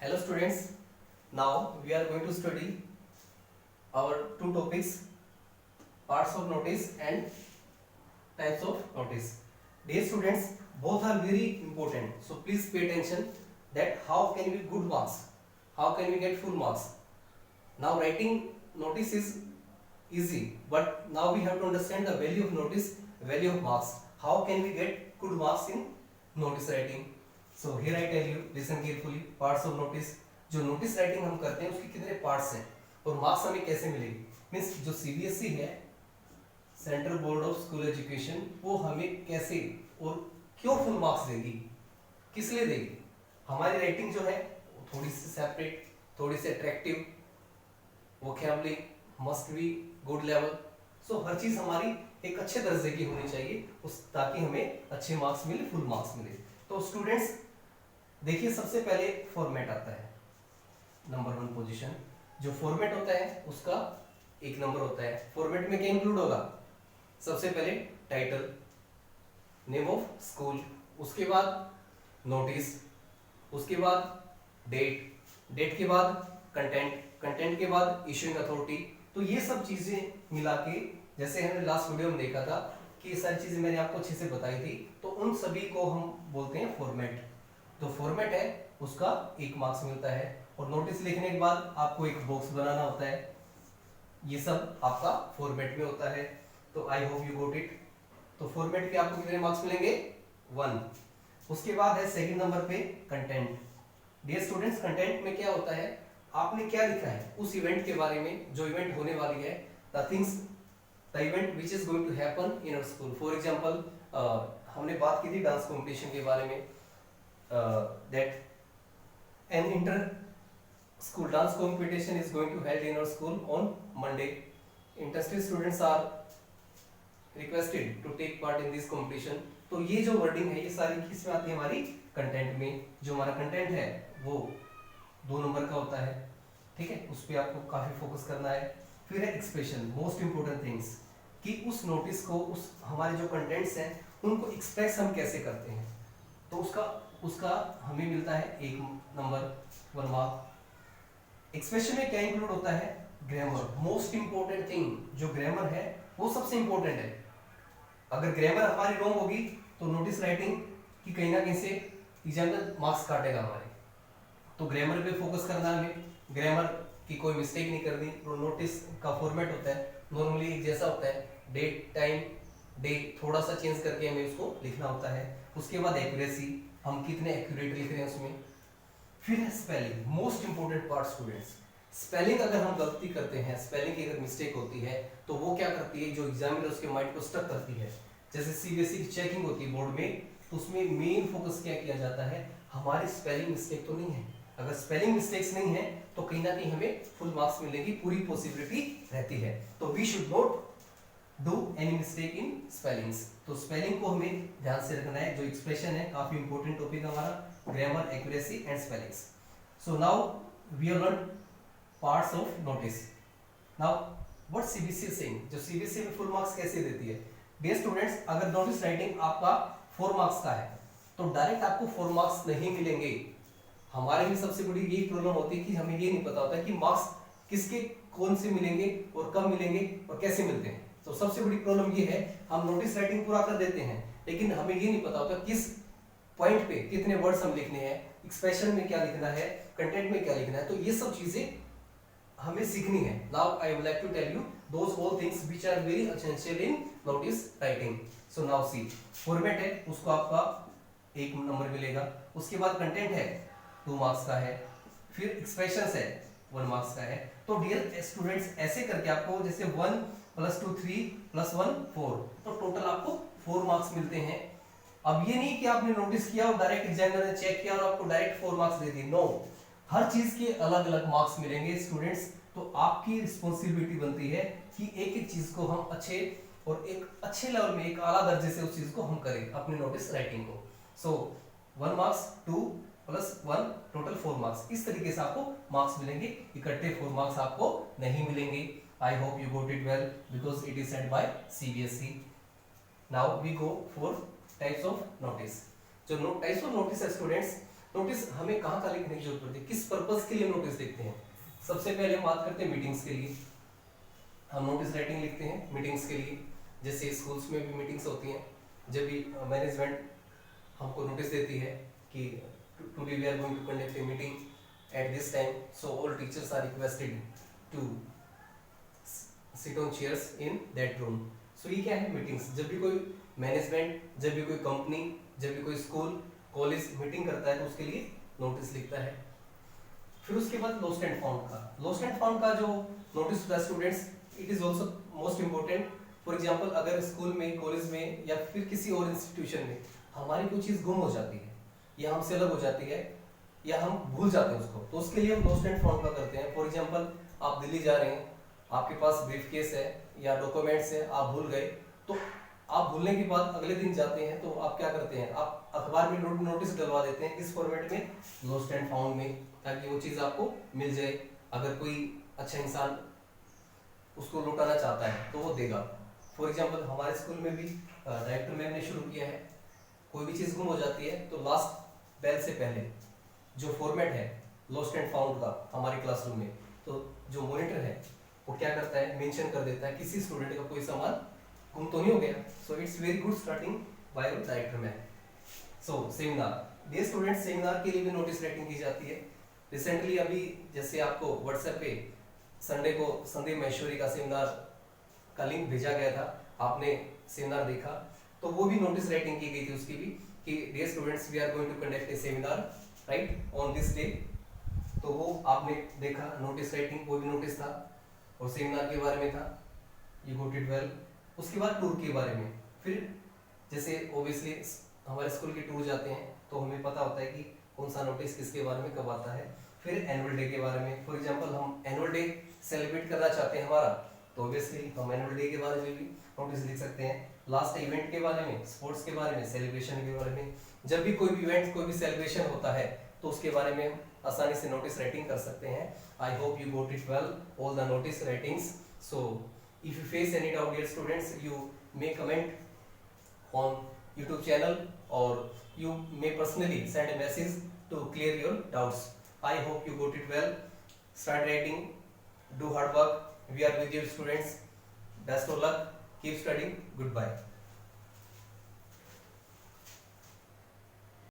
Hello students, now we are going to study our two topics, parts of notice and types of notice. Dear students, both are very important, so please pay attention that how can we good marks, how can we get full marks. Now writing notice is easy, but now we have to understand the value of notice, value of marks. How can we get good marks in notice writing? So here I tell you, listen carefully, parts of notice. जो notice writing हम करते हैं उसके कितने parts हैं और marks हमें कैसे मिलेगी, मीन्स जो सीबीएसई है, central board of school education, वो हमें कैसे और क्यों फुल मार्क्स देगी, किस लिए देगी. हमारी राइटिंग जो है वो थोड़ी सी सेपरेट, थोड़ी सी attractive, vocabulary must be good level. So हर चीज हमारी एक अच्छे दर्जे की होनी चाहिए उस ताकि हमें अच्छे मार्क्स मिले, फुल मार्क्स मिले. तो स्टूडेंट्स देखिए, सबसे पहले फॉर्मेट आता है, नंबर 1 पोजीशन. जो फॉर्मेट होता है उसका एक नंबर होता है. फॉर्मेट में क्या इंक्लूड होगा? सबसे पहले टाइटल, नेम ऑफ स्कूल, उसके बाद नोटिस, उसके बाद डेट, डेट के बाद कंटेंट, कंटेंट के बाद इशूइंग अथॉरिटी. तो ये सब चीजें मिला के, जैसे हमने लास्ट वीडियो में देखा था कि ये सारी चीजें मैंने आपको अच्छे से बताई थी, तो उन सभी को हम बोलते हैं फॉर्मेट. तो फॉर्मेट है उसका 1 मार्क्स मिलता है. और नोटिस लिखने के बाद आपको एक बॉक्स बनाना होता है. ये सब आपका फॉर्मेट में होता है. तो I hope you got it. तो फॉर्मेट के आपको कितने मार्क्स मिलेंगे? 1. उसके बाद है सेकंड नंबर पे कंटेंट. डियर स्टूडेंट्स, कंटेंट में क्या होता है, आपने क्या लिखा है उस इवेंट के बारे में जो इवेंट होने वाली है, the things, the event which is going to happen in our school. For example हमने बात की थी डांस कंपटीशन के बारे में, that an inter school dance competition is going to held in our school on Monday. Interested students are requested to take part in this competition. तो ये जो वर्डिंग है ये सारी किस में आती है? हमारी कंटेंट में. जो हमारा कंटेंट है वो 2 नंबर का होता है, ठीक है, उस पर आपको काफी फोकस करना है. फिर है एक्सप्रेशन, मोस्ट इंपोर्टेंट थिंग्स, कि उस नोटिस को, उस हमारे जो कंटेंट्स हैं उनको एक्सप्रेस हम कैसे करते हैं. तो उसका हमें मिलता है 1 नंबर, 1 मार्क. एक्सप्रेशन में क्या इंक्लूड होता है? Grammar, most important thing. जो ग्रामर है वो सबसे इंपोर्टेंट है. अगर ग्रामर हमारी रॉन्ग होगी तो नोटिस राइटिंग की कहीं ना कहीं से एग्जामिनर मार्क्स काटेगा हमारे. तो ग्रामर पे फोकस करना है हमें, ग्रामर की कोई मिस्टेक नहीं करनी. तो नोटिस का फॉर्मेट होता है नॉर्मली एक जैसा होता है, डेट, टाइम, डे, थोड़ा सा चेंज करके हमें उसको लिखना होता है. उसके बाद एक्यूरेसी, हम कितने एक्यूरेट लिख रहे हैं उसमें. फिर है spelling, most important part students. Spelling अगर हम गलती करते हैं, स्पेलिंग की अगर मिस्टेक होती है तो वो क्या करती है, जो एग्जामिनर उसके माइंड को स्टक करती है. जैसे सीबीएसई की चेकिंग होती है बोर्ड में, तो उसमें मेन फोकस क्या किया जाता है, हमारी स्पेलिंग मिस्टेक तो नहीं है. अगर स्पेलिंग मिस्टेक्स नहीं है तो कहीं ना कहीं हमें फुल मार्क्स मिलने की पूरी पॉसिबिलिटी रहती है. तो we should not do any mistake in spellings. तो स्पेलिंग को हमें ध्यान से रखना है. जो एक्सप्रेशन है काफी इंपॉर्टेंट टॉपिक हमारा, grammar, accuracy and spellings. So now we have learn parts of notice. Now what CBSE is saying, जो सीबीएसई में फुल मार्क्स कैसे देती है. डियर स्टूडेंट्स, अगर नोटिस राइटिंग आपका 4 मार्क्स का है तो डायरेक्ट आपको 4 मार्क्स नहीं मिलेंगे. हमारे भी सबसे बड़ी यही प्रॉब्लम होती है कि हमें ये नहीं पता होता कि मार्क्स किसके कौन से मिलेंगे और कब मिलेंगे और कैसे मिलते हैं. तो सबसे बड़ी प्रॉब्लम ये है, हम नोटिस राइटिंग पूरा कर देते हैं लेकिन हमें ये नहीं पता होता किस पॉइंट पे कितने वर्ड्स हम लिखने हैं, एक्सप्रेशन में क्या लिखना है, कंटेंट में क्या लिखना है. तो ये सब चीजें हमें सीखनी है. Now I would like to tell you those all things which are very essential in notice writing. So now see, format है उसको आपका 1 नंबर मिलेगा. उसके बाद कंटेंट है 2 मार्क्स का है. फिर एक्सप्रेशंस है 1 मार्क्स का है. तो डियर स्टूडेंट्स, ऐसे करके आपको जैसे 1 + 2 3 + 1 4, तो टोटल आपको 4 मार्क्स मिलते हैं. अब ये नहीं कि आपने नोटिस किया और डायरेक्ट एग्जामिनर ने चेक किया और आपको डायरेक्ट 4 मार्क्स दे दिए. नो, हर चीज के अलग अलग मार्क्स मिलेंगे स्टूडेंट्स. तो आपकी रिस्पॉन्सिबिलिटी बनती है कि एक एक चीज को हम अच्छे और एक अच्छे लेवल में, एक आला दर्जे से उस चीज को हम करें, अपनी नोटिस राइटिंग को. सो 1 मार्क्स, 2 + 1, टोटल 4 मार्क्स. इस तरीके से आपको मार्क्स मिलेंगे. इकट्ठे 4 मार्क्स आपको नहीं मिलेंगे. I hope you got it well because it is said by CBSE. Now we go for types of notice. जो टाइप्स ऑफ नोटिस है स्टूडेंट्स, नोटिस हमें कहाँ लिखने की जरूरत पड़ती है, किस पर्पज के लिए नोटिस लिखते हैं। सबसे पहले हम बात करते हैं मीटिंग्स के लिए। हम नोटिस राइटिंग लिखते हैं मीटिंग्स के लिए, जैसे स्कूल्स में भी मीटिंग्स होती हैं। जब भी मैनेजमेंट हमको नोटिस देती है कि today we are going to conduct a meeting at this time, so all teachers are requested to sit on chairs in that room. So ये क्या है, मीटिंग्स। जब भी कोई मैनेजमेंट, जब भी कोई कंपनी, जब भी कोई स्कूल कॉलेज मीटिंग करता है तो उसके लिए नोटिस लिखता है। फिर उसके बाद लॉस्ट एंड फाउंड का। लॉस्ट एंड फाउंड का जो नोटिस होता है students, it is also most important. For example, अगर स्कूल में, कॉलेज में या फिर किसी और इंस्टीट्यूशन में हमारी कोई चीज़ गुम हो जाती है या हमसे अलग हो जाती है या हम भूल जाते हैं उसको, तो उसके लिए हम लॉस्ट एंड फाउंड का करते हैं। फॉर एग्जाम्पल, आप दिल्ली जा रहे हैं, आपके पास ब्रीफ केस है या डॉक्यूमेंट्स है, आप भूल गए, तो आप भूलने के बाद अगले दिन जाते हैं तो आप क्या करते हैं, आप अखबार में नोटिस डलवा देते हैं, किस फॉर्मेट में, लॉस्ट एंड फाउंड में, ताकि वो चीज़ आपको मिल जाए। अगर कोई अच्छा इंसान उसको लौटाना चाहता है तो वो देगा। फॉर एग्जाम्पल, हमारे स्कूल में भी डायरेक्टर मैम ने शुरू किया है, कोई भी चीज़ गुम हो जाती है तो लास्ट बेल से पहले जो फॉर्मेट है लॉस्ट एंड फाउंड का हमारे क्लासरूम में, तो जो मॉनिटर है वो क्या करता है, मेंशन कर देता है किसी स्टूडेंट का कोई सामान गुम तो नहीं हो गया। So it's very good starting by director ma'am. So seminar, dear students, seminar के लिए भी नोटिस राइटिंग की जाती है। रिसेंटली अभी जैसे आपको व्हाट्सएप पे संडे को संदीप महेश्वरी का सेमिनार का लिंक भेजा गया था, आपने सेमिनार देखा, तो वो भी नोटिस राइटिंग की गई थी उसकी भी, कि dear students we are going to conduct a seminar right on this day. तो वो आपने देखा, नोटिस राइटिंग, वो भी नोटिस था और सेमिनार के बारे में था, यू गोट इट वेल। उसके बाद टूर के बारे में, फिर जैसे ओबियसली हमारे स्कूल के टूर जाते हैं तो हमें पता होता है कि कौन सा नोटिस किसके बारे में कब आता है। फिर एनुअल डे के बारे में, फॉर एग्जांपल हम एनुअल डे सेलिब्रेट करना चाहते हैं हमारा, तो ऑब्वियसली हम एनुअल डे के बारे में भी नोटिस लिख सकते हैं। लास्ट इवेंट के बारे में, स्पोर्ट्स के बारे में, सेलिब्रेशन के बारे में, जब भी कोई भी इवेंट, कोई भी सेलिब्रेशन होता है तो उसके बारे में हम आसानी से नोटिस राइटिंग कर सकते हैं। I hope you got it well all the notice writings. So if you face any doubt, dear students, you may comment on YouTube channel or you may personally send a message to clear your doubts. I hope you got it well. Start writing, do hard work. We are with you, students. Best of luck. Keep studying. Goodbye.